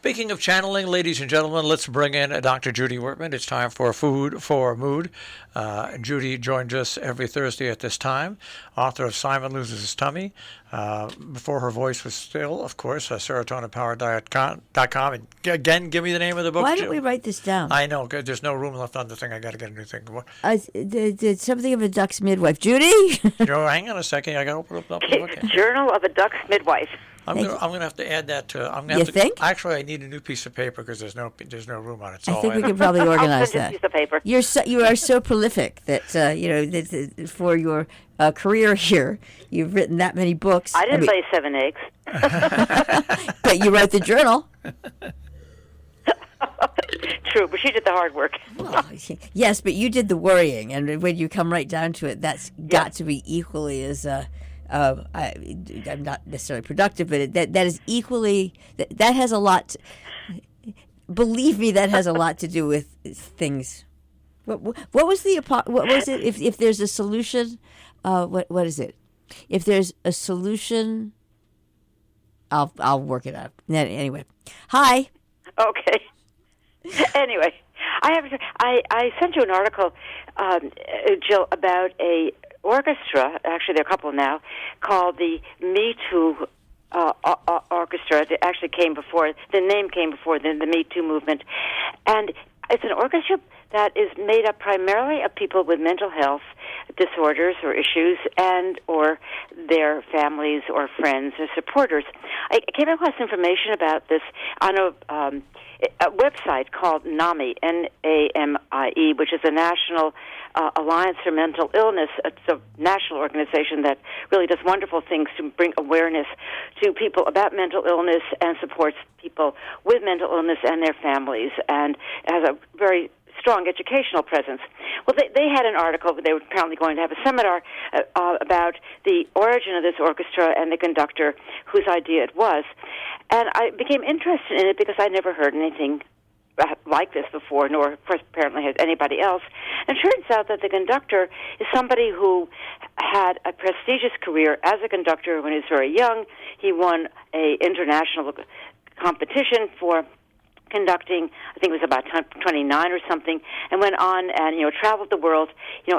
Speaking of channeling, ladies and gentlemen, let's bring in Dr. Judy Wurtman. It's time for Food for Mood. Judy joins us every Thursday at this time, author of Simon Loses His Tummy. Before her voice was still, of course, serotoninpowerdiet.com. And again, give me the name of the book. Why don't we write this down? I know, because there's no room left on the thing. I got to get a new thing. Did something of a duck's midwife. Judy? Joe, hang on a second. I got to open up the book. Journal of a Duck's Midwife. I'm gonna have to add that to. Think? Actually, I need a new piece of paper because there's no room on it. So I think we can probably organize that. Piece of paper. You are so prolific that for your career here, you've written that many books. I didn't lay 7 eggs. But you wrote the journal. True, but she did the hard work. Well, yes, but you did the worrying, and when you come right down to it, that's got to be equally as. I'm not necessarily productive, but that is equally that has a lot. Believe me, that has a lot to do with things. What was it? If there's a solution, what is it? If there's a solution, I'll work it out. Anyway, hi. Okay. Anyway, I sent you an article, Jill, about a orchestra. Actually, there are a couple now called the Me Too Orchestra. It actually came before the name came before the Me Too movement, and it's an orchestra that is made up primarily of people with mental health disorders or issues, and or their families or friends or supporters. I came across information about this on a website called NAMI, N-A-M-I-E, which is the National Alliance for Mental Illness. It's a national organization that really does wonderful things to bring awareness to people about mental illness and supports people with mental illness and their families, and has a very strong educational presence. Well, they had an article. They were apparently going to have a seminar about the origin of this orchestra and the conductor whose idea it was. And I became interested in it because I never heard anything like this before, nor, of course, apparently has anybody else. And it turns out that the conductor is somebody who had a prestigious career as a conductor when he was very young. He won an international competition for conducting, I think it was about 29 or something, and went on and, traveled the world,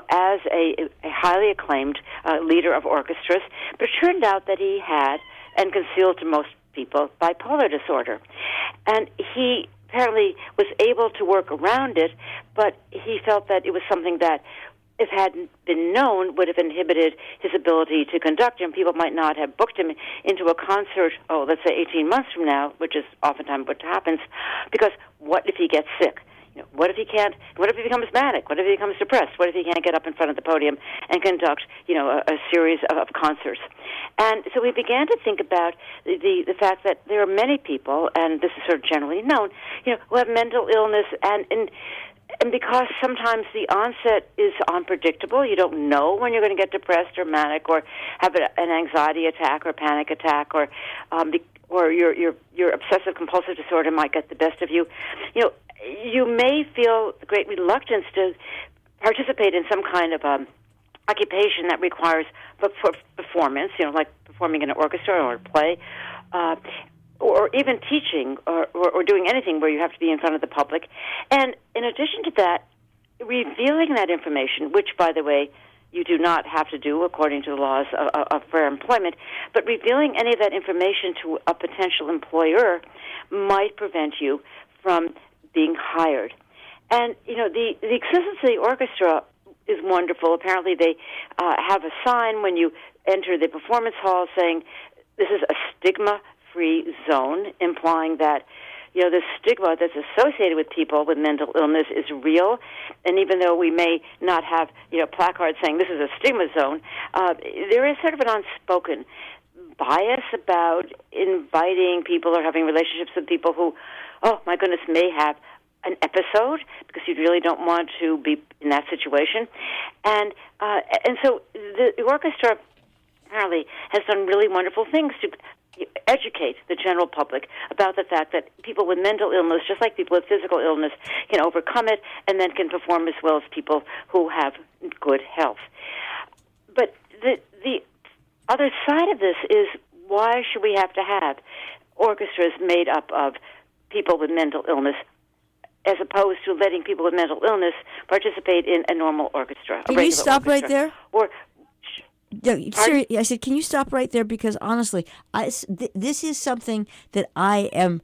as a highly acclaimed leader of orchestras. But it turned out that he had, and concealed to most people, bipolar disorder. And he apparently was able to work around it, but he felt that it was something that, if hadn't been known, would have inhibited his ability to conduct, and people might not have booked him into a concert, let's say 18 months from now, which is oftentimes what happens, because what if he gets sick? What if he can't? What if he becomes manic? What if he becomes depressed? What if he can't get up in front of the podium and conduct, a series of concerts? And so we began to think about the fact that there are many people, and this is sort of generally known, who have mental illness, and because sometimes the onset is unpredictable, you don't know when you're going to get depressed or manic or have an anxiety attack or panic attack, or your obsessive compulsive disorder might get the best of you. You may feel great reluctance to participate in some kind of occupation that requires performance, like performing in an orchestra or a play, or even teaching or doing anything where you have to be in front of the public. And in addition to that, revealing that information, which, by the way, you do not have to do according to the laws of fair employment, but revealing any of that information to a potential employer might prevent you from being hired. And, the existence of the orchestra is wonderful. Apparently they have a sign when you enter the performance hall saying this is a stigma-free zone, implying that the stigma that's associated with people with mental illness is real. And even though we may not have placards saying this is a stigma zone, there is sort of an unspoken bias about inviting people or having relationships with people who, oh my goodness, may have an episode, because you really don't want to be in that situation. And so the orchestra apparently has done really wonderful things to educate the general public about the fact that people with mental illness, just like people with physical illness, can overcome it and then can perform as well as people who have good health. But the other side of this is, why should we have to have orchestras made up of people with mental illness, as opposed to letting people with mental illness participate in a normal orchestra. Can you stop right there? Or I said, can you stop right there? Because honestly, this is something that I am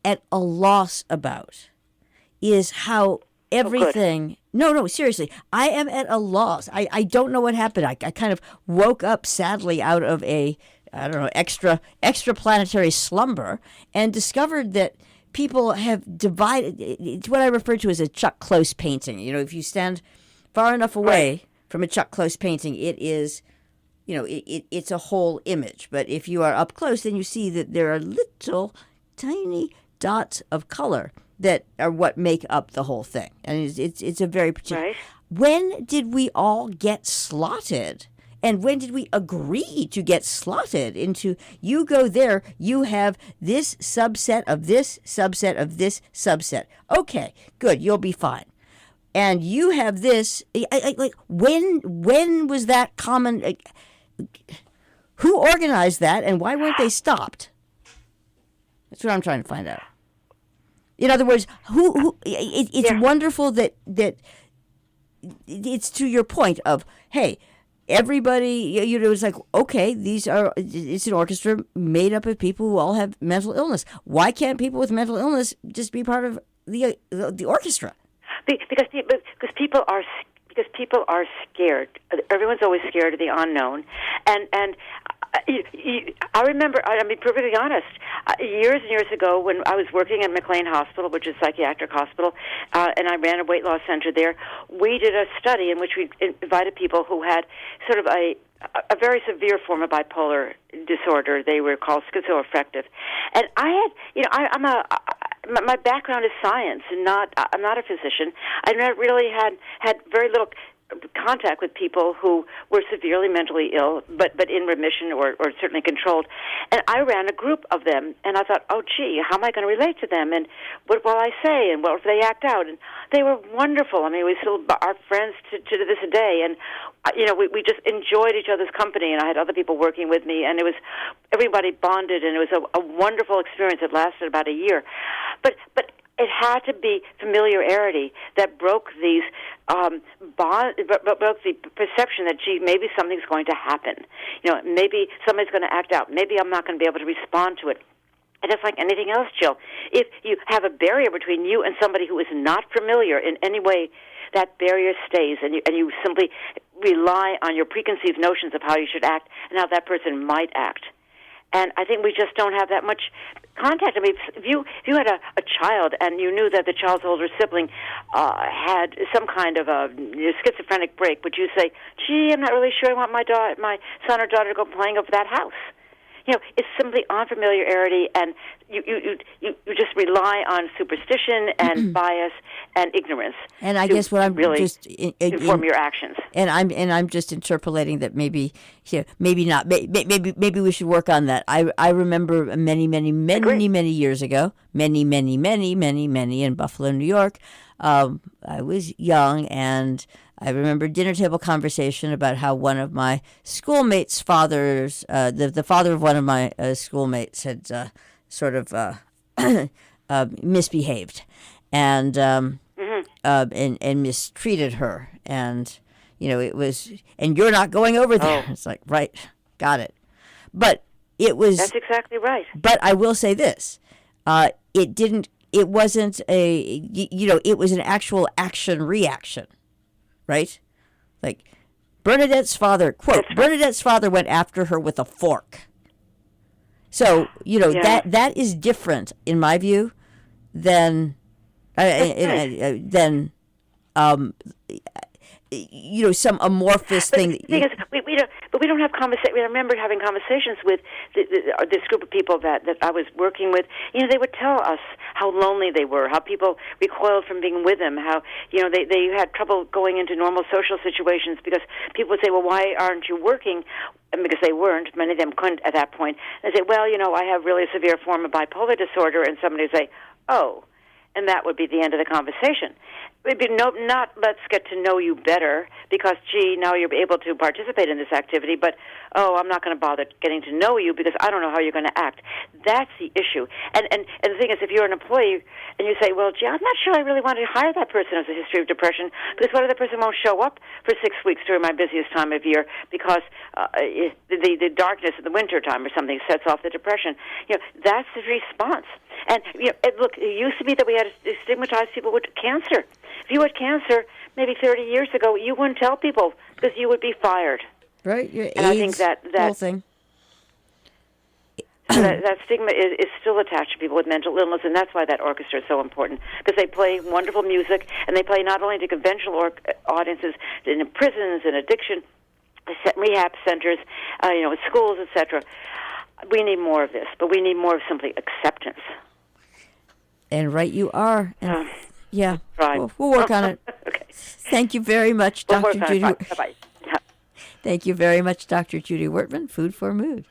at a loss about, is how everything... No, seriously. I am at a loss. I don't know what happened. I kind of woke up sadly out of a, I don't know, extraplanetary slumber and discovered that people have divided. It's what I refer to as a Chuck Close painting. You know, if you stand far enough away from a Chuck Close painting, it is, you know, it's a whole image. But if you are up close, then you see that there are little tiny dots of color that are what make up the whole thing. And it's a very particular... Right. When did we all get slotted? And when did we agree to get slotted into, you go there, you have this subset of this subset of this subset. Okay, good, you'll be fine. And you have this... when was that common... who organized that, and why weren't they stopped? That's what I'm trying to find out. In other words, it's wonderful that it's to your point of, hey, everybody, you know, it's like, okay, it's an orchestra made up of people who all have mental illness. Why can't people with mental illness just be part of the orchestra? Because people are scared. Everyone's always scared of the unknown, and I remember, I'll be perfectly honest, years and years ago when I was working at McLean Hospital, which is a psychiatric hospital, and I ran a weight loss center there, we did a study in which we invited people who had sort of a very severe form of bipolar disorder. They were called schizoaffective. And I had, you know, my background is science, and I'm not a physician. I never really had very little contact with people who were severely mentally ill, but in remission or certainly controlled. And I ran a group of them, and I thought, oh, gee, how am I going to relate to them? And what will I say? And what if they act out? And they were wonderful. I mean, we still are friends to this day. And, you know, we just enjoyed each other's company, and I had other people working with me, and everybody bonded, and it was a wonderful experience. It lasted about a year. But it had to be familiarity that broke these broke the perception that, gee, maybe something's going to happen. You know, maybe somebody's going to act out. Maybe I'm not going to be able to respond to it. And it's like anything else, Jill. If you have a barrier between you and somebody who is not familiar in any way, that barrier stays, and you simply rely on your preconceived notions of how you should act and how that person might act. And I think we just don't have that much contact. I mean, if you had a child and you knew that the child's older sibling had some kind of a schizophrenic break, would you say, gee, I'm not really sure I want my son or daughter to go playing over that house? You know, it's simply unfamiliarity, and you just rely on superstition and bias and ignorance. And I guess what I'm really just inform your actions. And I'm just interpolating that maybe not. Maybe we should work on that. I remember many years ago, many in Buffalo, New York. I was young, and I remember dinner table conversation about how one of my schoolmates' fathers, the father of one of my schoolmates, had sort of misbehaved and mistreated her, and you know, it was, and you're not going over there. Oh. It's like, right, got it, but it was. That's exactly right. But I will say this: it wasn't it was an actual action-reaction. Right? Like, Bernadette's father, quote, Bernadette's father went after her with a fork. So, you know, that is different, in my view, than some amorphous thing. We don't have conversation. I remember having conversations with this group of people that I was working with. You know, they would tell us how lonely they were, how people recoiled from being with them, how, you know, they had trouble going into normal social situations because people would say, well, why aren't you working? And because they weren't. Many of them couldn't at that point. And they say, well, you know, I have really a severe form of bipolar disorder. And somebody would say, oh. and that would be the end of the conversation. It'd be not let's get to know you better because, gee, now you're able to participate in this activity, but, oh, I'm not going to bother getting to know you because I don't know how you're going to act. That's the issue. And the thing is, if you're an employee and you say, well, gee, I'm not sure I really want to hire that person who has a history of depression because what if the person won't show up for 6 weeks during my busiest time of year because the darkness of the winter time or something sets off the depression. That's the response. And look, it used to be that we had to stigmatize people with cancer. If you had cancer maybe 30 years ago, you wouldn't tell people because you would be fired. Right. Your and AIDS, I think that whole thing. that stigma is still attached to people with mental illness, and that's why that orchestra is so important, because they play wonderful music, and they play not only to conventional audiences in prisons and addiction, rehab centers, schools, etc. We need more of this, but we need more of simply acceptance. And right you are. And yeah, right. We'll work on it. Okay. Thank you very much, Dr. Judy. Bye-bye. Thank you very much, Dr. Judy Wurtman, Food for Mood.